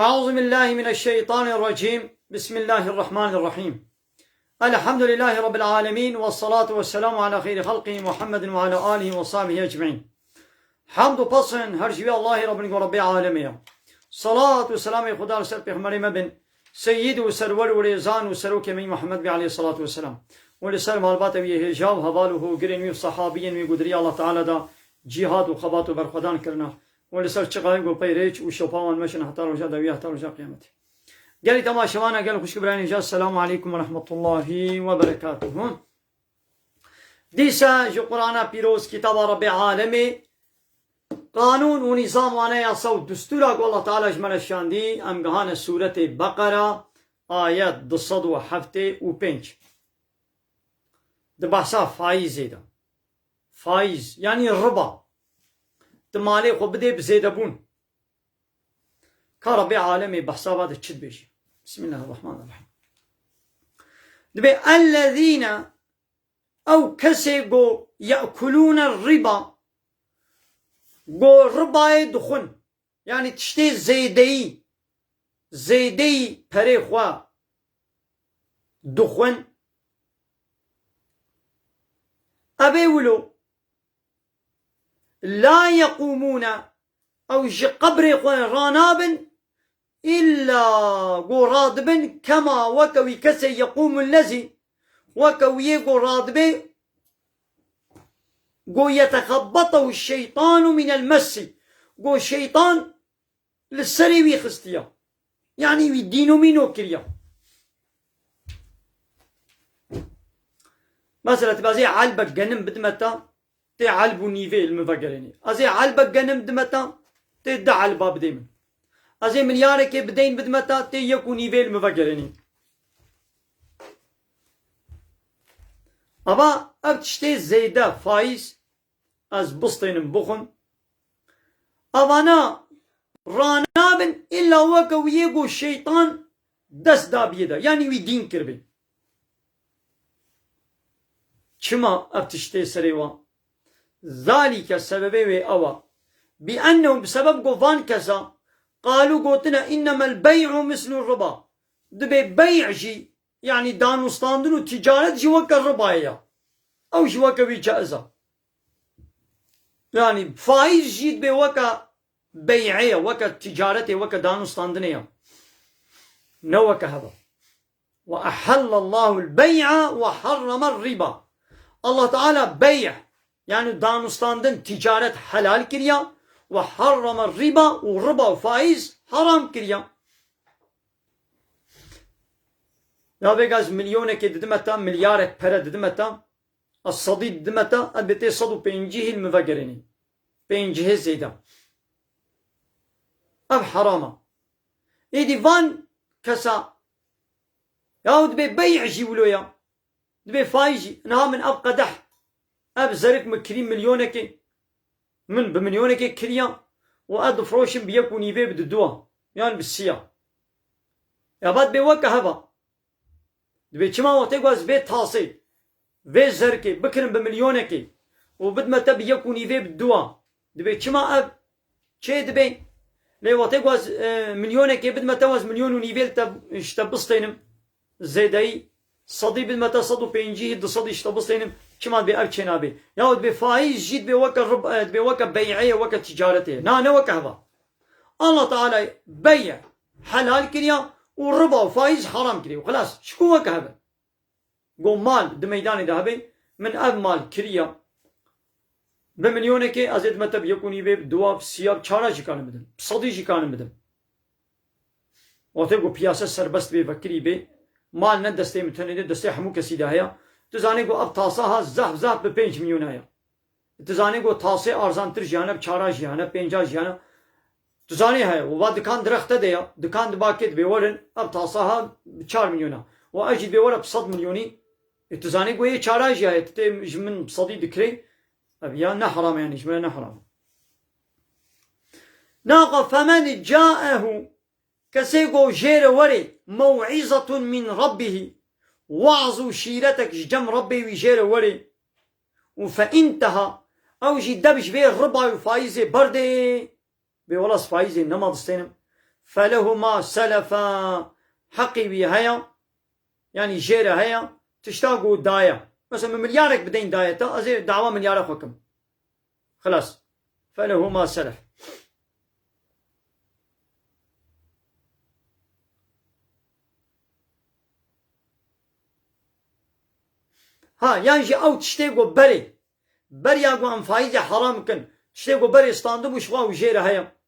أعوذ بالله من الشيطان الرجيم. بسم الله الرحمن الرحيم. الحمد لله رب العالمين، والصلاة والسلام على خير خلقه محمد وعلى آله وصحبه أجمعين. حمد و پسند هر جوی الله رب العالمین. صلاة و سلام خدا سر پیغمبر مبن سید و سرور و ریزان و سروک می محمد علیه الصلاة والسلام و لسر معلومات وی هجاب حواله و گرین و صحابیین و قدری الله تعالی دا جهاد و خبات و برخدان کرنا و لسر چقایق و پیریچ و شفاوان مشن حتی رجا دوی حتی رجا قیامت. گلی تماشاوانا گل خوش برای نجات. السلام علیکم و رحمت الله و برکاته. دیسا جو قرآن پیروز کتاب رب عالمی قانون و نظام وانا یاسا و دستورا کو الله تعالی جمال شاندی امگهان سورت بقره آیت 275 ده بحثا فائزه ده. فائز یعنی ربا ده مالی خو بده بزیده بون که رب عالمی بحثا باده چید بیشی. بسم الله الرحمن الرحیم. ده الذین او کسی گو یأکلون الربا گو ربای دخون یعنی تشتی زیدهی پره خواه دخون ابی ولو لا يقومون او جي قبر خواه رانابن إلا گو رادبن كما وكوي كسي يقوم الذي وكوي گو رادبه گو يتخبطه الشيطان من المس گو شيطان للسري ويخستيا يعني ويدينو مينو كريا. مثلا تبازي علبك جنم بدمتا تي علبو نيفي المفقريني ازي علبك جنم بدمتا تي دا علبا بديمن ازي مليارك بدين بدمتا تي يكو نيفي المفقريني أبا أبتشتي زيدا فايز از بسطين بخن أبانا رانابن إلا وكو يقو الشيطان دست دابيدا يعني وي دين كربي كما أبتشتي سريوا ذلك السبب وي أوا بأنهم بسبب قوفان كسا قالوا قوتنا إنما البيع مثل الربا دبي بيع جي يعني دانستاندن و تجارت جواك الرباية او جواك بجائزة يعني فايز جيد بوكا بيعية وكا تجارتي وكا دانستاندنية نوكا هذا. وأحل الله البيع وحرم الربا. الله تعالى بيع يعني دانستاندن تجارت حلال كريا وحرم الربا والربا وفايز حرام كريا. یا بگاز میلیونه که ددمتا میلیارد پره ددمتا الصدی ددمتا البته 150 المفقرینی 50 زیده اب حرامه ایدی وان کسا یا دبی بیع جیولویا دبی فایجی انها من اب قدح اب زرك مكريم مليونه كي من بمليونه كي كريا واد فروشن بيكوني بي بددوا يعني بالسيا يا بعد بوكا هبا دبي كما وقت يقواز بيت تاصي في زركي بكرم بمليونكي وبدما تبي يكون يفي بالدوا دبي كما اب شي دبي لي وقت يقواز مليونكي بدما تواز مليون ونيفيل تب اشتبستينم زيداي صدي بدما تصدو بينجي د صدي اشتبستينم كما بي اب كنابي يا دبي فايز جيت بوكا رب دبي وكا بيعيه وكا تجارته نا وكا هذا الله تعالى بيع حلال كريا والربا وفايز حرام كريا وخلاص شكو وكا هذا قو مال دميداني ذهبي من اب مال كريا بمليونك ازيد متى بيكوني بي دواب سياب چارا جيكان بدن صدي جيكان بدن وقت قو بياسة سربست بي فكري بي مال ندستي متنيد دستي حمو كسي داهيا تزاني قو اب تاساها زح ب 5 مليون هيا تزاني قو تاسي ارزان تر جيانا بچارا جيانا 50 جيانا تزاني هيا و بعد دكان درخته ديا دكان باكيت بيورن اب تاساها 4 مليون واجد بيورا ب 100 مليوني تزاني قو هي چارا جيا تي من صدي دكري اب يا نحرم يعني شبه نحرم ناقه فمن جاءه كسيقو جير وري موعظة من ربه وعظ شيرتك جم ربي وجير وري وفانتهى او جي دبش بيه الربا وفايزه بردي بولاس فايزه نما دستينم فله ما سلف حقي بي هيا يعني جيرة هيا تشتاقوا داية مثلا مليارك بدين داية أزي دعوة مليار حكم خلاص فله ما سلف. ها يعني أو تشتاقوا بري أقوى أم فايزة حرام كن تشتاقوا بري استاندم وشوا وجيرة هيا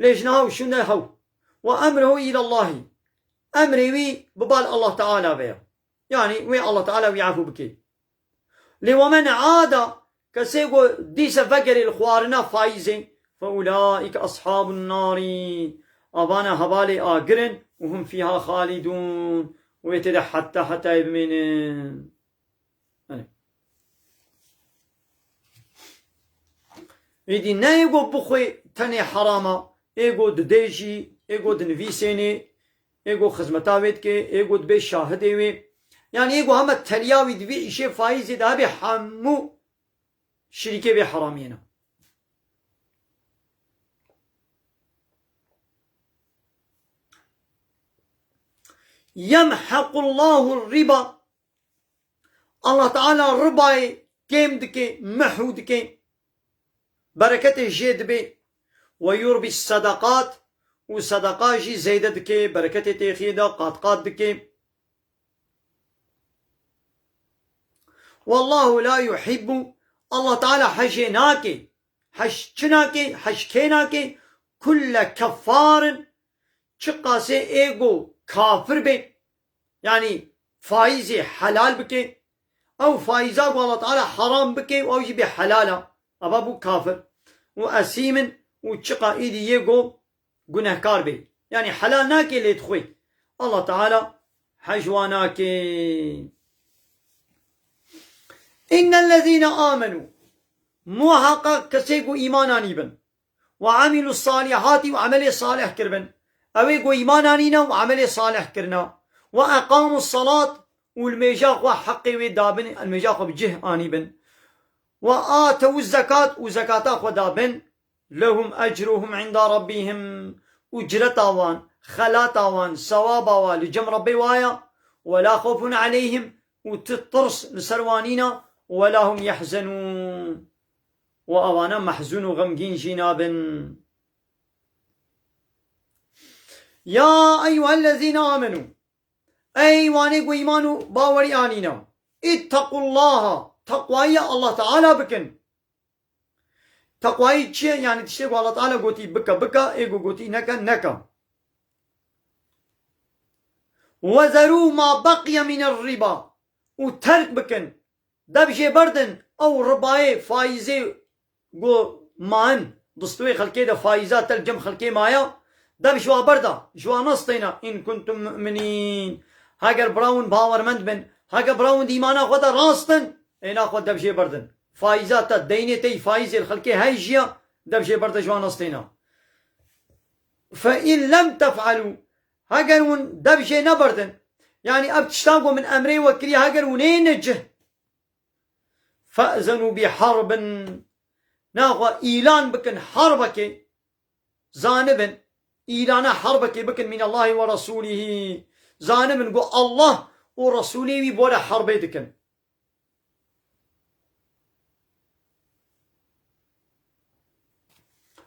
ليش نهاو شو نهاو وأمره إلى الله أمري وي ببال الله تعالى بيا يعني وي الله تعالى ويعفو بكي لي ومن عاد كسيقو ديس فقر الخوارنا فايزين فأولئك أصحاب النار أبانا هبالي آقرن وهم فيها خالدون ويتدى حتى يبمنن يدي نايقو بخوي تاني حراما ايقو دديجي ايقو دنفيسيني ايقو خزمتاويت كي ايقو دبي شاهدي يعني ايقو هما تلياوي دبي اشي فايزي ده بي حمو شركة بي حرامينا. يمحق الله الربا الله تعالى الربا كيم دكي محو دكي بركته جيد بي ويربي الصدقات وصدقات جي زيدة دكي بركته تيخيدة قات دكي والله لا يحب الله تعالى حجناكي حشناكي حشكيناكي كل كفار شقاسي ايغو كافر بي يعني فايزي حلال بكي او فايزا الله تعالى حرام بكي او يجي بحلاله ابابو كافر واسيم وشقا ايدي ييغو گنهكار بي يعني حلال ناكي اللي تخوي الله تعالى حجواناكي. إن الذين آمنوا محقق كسيقو إيماناني بن وعملوا الصالحات وعمل صالح كربن أويقو إيمانانينا وعمل صالح كرنا وأقاموا الصلاة والميجاق وحقي ودابن الميجاق بجه آني بن وآتوا الزكاة وزكاة ودابن لهم أجرهم عند ربهم أجرتاوان خلاتاوان ثواباوان لجم ربي وايا ولا خوف عليهم وتطرس لسروانينا ولا هم يحزنون وأوانا محزون وغمجين جناب. يا أيها الذين آمنوا أيواني إيمانوا باوري آنينا اتقوا الله تقوى الله تعالى بكن تقوى شيء يعني تشتغل الله تعالى قوتي بكا ايقو قوتي نكا وذروا ما بقي من الربا وترك بكن دبجي بردن او رباي فايزي قو مان دستوي خلقي دا فايزات تلجم خلقي مايا دبجوا بردا جوا نصطينا ان كنتم مؤمنين هاگر براون باورمند بن هاگر براون ديمانا خدا راستن اينا خود دبجي بردن فايزات ديني تي فايزي الخلقي هاي جيا دبجي بردا جوا نصطينا فإن لم تفعلوا هاگر ون دبجي نبردن يعني اب تشتاقوا من امري وكري هاگر ونين نجه فأذنوا بحرب ناغوا إيلان بكن حربك زانبن إيلان حربك بكن من الله ورسوله زانبن قو الله ورسوله بولا حرب دكن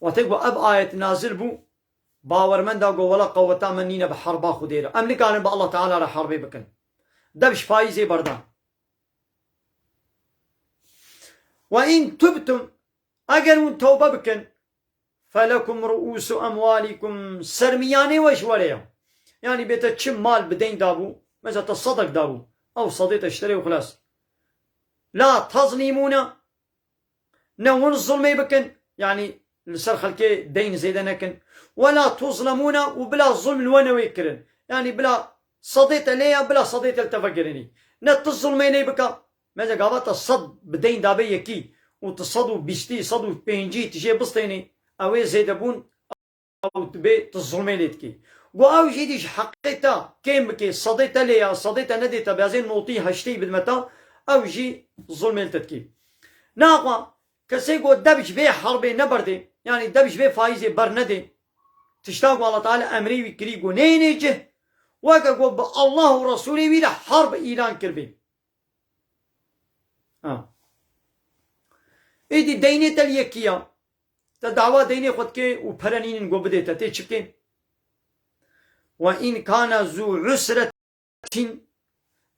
وتقوى أب آية نازل بو باور من دا قو ولا قوتا منين بحربا خديرا أمريكا با الله تعالى حرب بكن دبش فايزي بردان وإن تبتم أجر توبة بكن فلكم رؤوس أموالكم سرمياني وش وليا يعني بيتا تشم مال بدين دابو مثلا تصدق دابو أو صديق اشتري وخلاص لا تظلمون نون الظلمي بكن يعني لسر خلكي دين زيدنا كن ولا تظلمون وبلا ظلم الونوي كرن يعني بلا صديق ليا بلا صديق التفكرني نت الظلميني بكا ماذا قابت الصد بدين دابي يكي وتصدوا بيشتي صدوا بينجي تجي بسطيني اوي زيدبون او تبي تظلمينيتكي واو جيديش حقيقتا كيم بكي صديتا ليا صديتا نديتا بازين نوطي هشتي بدمتا او جي ظلميلتكي ناقوا كسيقو دبش بي حربي نبردي يعني دبش بي فايزي برندي تشتاق الله تعالى أمري وكريقو نينيجه وقا الله ورسوله ويلا حرب إيران كربي إيدي ديني تليكيا تدعوى ديني خدك وبرنين نقو بديتا تيشكين وإن كان ذو عسرة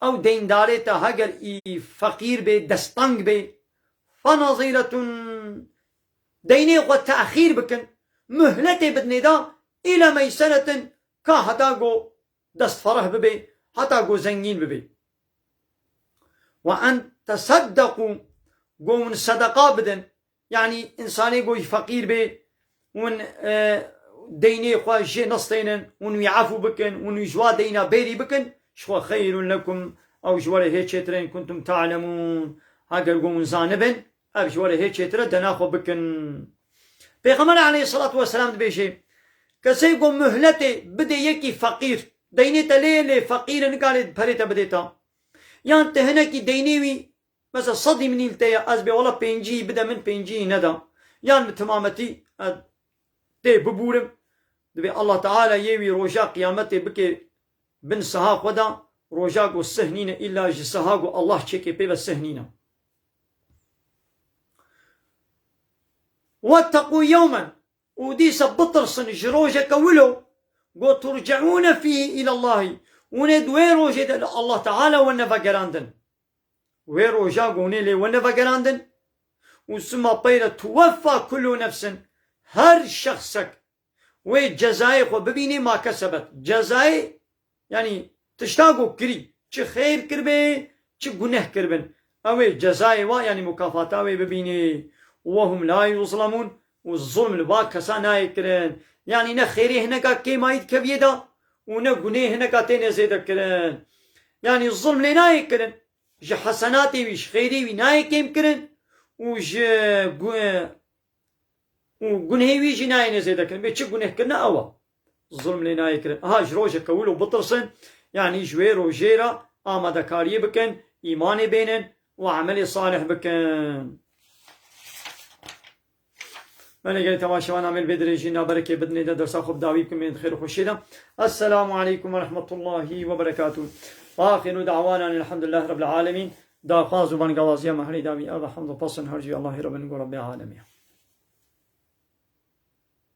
أو دين دارتا هجر فقير بي دستانج بي فنظيرة ديني قد تأخير بكن مهلتي بدندا إلى ميسنة كا حتى قو دست فرح ببي حتى قو زنجين ببي وأن تصدقوا قو من صدقاء بدن يعني إنساني قو فقير بي ون ديني خوا جي نصتين ون يعفو بكن ون يجوا دينا بيري بكن شو خير لكم أو جوار هيك شترين كنتم تعلمون هاجر قوم زانبن أو جوار هيك شتر دناخو بكن بيغمر عليه الصلاة والسلام بيشي كسي قوم مهلتي بدي يكي فقير ديني تليلي فقير نقال بريتا بديتا يعني تهنكي دينيوي مثلا صدي من التيا أزبي ولا بينجي بدا من بينجي ندا يعني تمامتي تي ببورم دبي الله تعالى يوي روجا قيامتي بكي بن سها خدا روجاكو السهنين إلا جسهاكو الله شكي بيبا السهنين واتقوا يوما وديس بطرسن جروجك ولو قو ترجعون فيه إلى الله وندوي روجة الله تعالى ونفقراندن ويروجاكو نيلي ونفقراندن وسما بيلا توفى كل نفس هر شخصك وجزائي وببيني ما كسبت جزائي يعني تشتاقوا كري چه خير كربي چه گناه كربن اوي جزائي وا يعني مكافات اوي ببيني وهم لا يظلمون والظلم الوا كسا نايكرن يعني نه خيري هنكا كيمايد كبيدا ونا گناه هنكا تين زيدا كرن يعني الظلم لي نايكرن ج حسناتي ويش خيري وي نايكيم كرن وج وگناه ويش ناين زيدا كرن بي چه گناه كرنا اوا الظلم لنا يكرن هاج روجه كولو بطرسن يعني جوير وجيرا آماده كاري بكن إيماني بينن وعملي صالح بكن من قال تماشا وانا عمل بدري جينا بركه بدني درس خب داوي بكم من خير وخشيدا السلام عليكم ورحمه الله وبركاته واخر دعوانا الحمد لله رب العالمين دا خاز وبن غوازيا محلي داوي الحمد بصن هرجي الله رب العالمين